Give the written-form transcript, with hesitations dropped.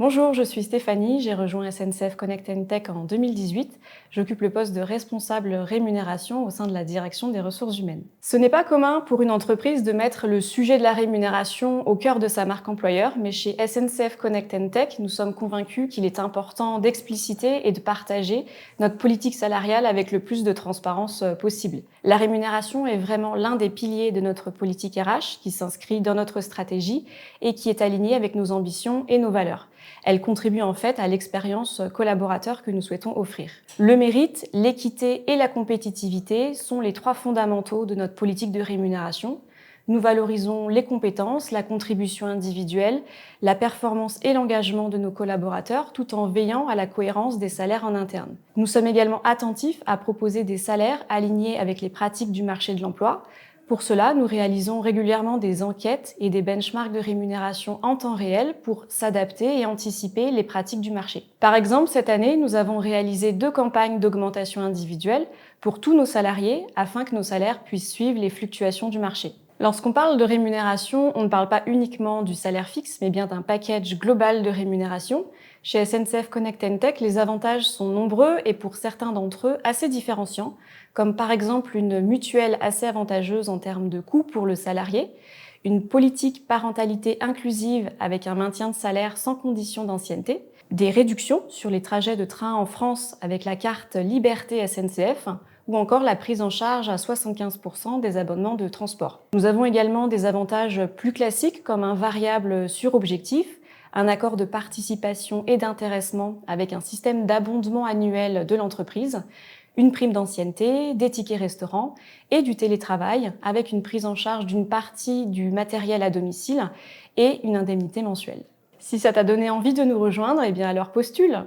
Bonjour, je suis Stéphanie, j'ai rejoint SNCF Connect Tech en 2018. J'occupe le poste de responsable rémunération au sein de la direction des ressources humaines. Ce n'est pas commun pour une entreprise de mettre le sujet de la rémunération au cœur de sa marque employeur, mais chez SNCF Connect Tech, nous sommes convaincus qu'il est important d'expliciter et de partager notre politique salariale avec le plus de transparence possible. La rémunération est vraiment l'un des piliers de notre politique RH qui s'inscrit dans notre stratégie et qui est aligné avec nos ambitions et nos valeurs. Elle contribue en fait à l'expérience collaborateur que nous souhaitons offrir. Le mérite, l'équité et la compétitivité sont les trois fondamentaux de notre politique de rémunération. Nous valorisons les compétences, la contribution individuelle, la performance et l'engagement de nos collaborateurs tout en veillant à la cohérence des salaires en interne. Nous sommes également attentifs à proposer des salaires alignés avec les pratiques du marché de l'emploi. Pour cela, nous réalisons régulièrement des enquêtes et des benchmarks de rémunération en temps réel pour s'adapter et anticiper les pratiques du marché. Par exemple, cette année, nous avons réalisé 2 campagnes d'augmentation individuelle pour tous nos salariés afin que nos salaires puissent suivre les fluctuations du marché. Lorsqu'on parle de rémunération, on ne parle pas uniquement du salaire fixe, mais bien d'un package global de rémunération. Chez SNCF Connect Tech, les avantages sont nombreux et pour certains d'entre eux assez différenciants, comme par exemple une mutuelle assez avantageuse en termes de coûts pour le salarié, une politique parentalité inclusive avec un maintien de salaire sans condition d'ancienneté, des réductions sur les trajets de train en France avec la carte Liberté SNCF, ou encore la prise en charge à 75% des abonnements de transport. Nous avons également des avantages plus classiques comme un variable sur objectif, un accord de participation et d'intéressement avec un système d'abondement annuel de l'entreprise, une prime d'ancienneté, des tickets restaurants et du télétravail avec une prise en charge d'une partie du matériel à domicile et une indemnité mensuelle. Si ça t'a donné envie de nous rejoindre, eh bien alors postule!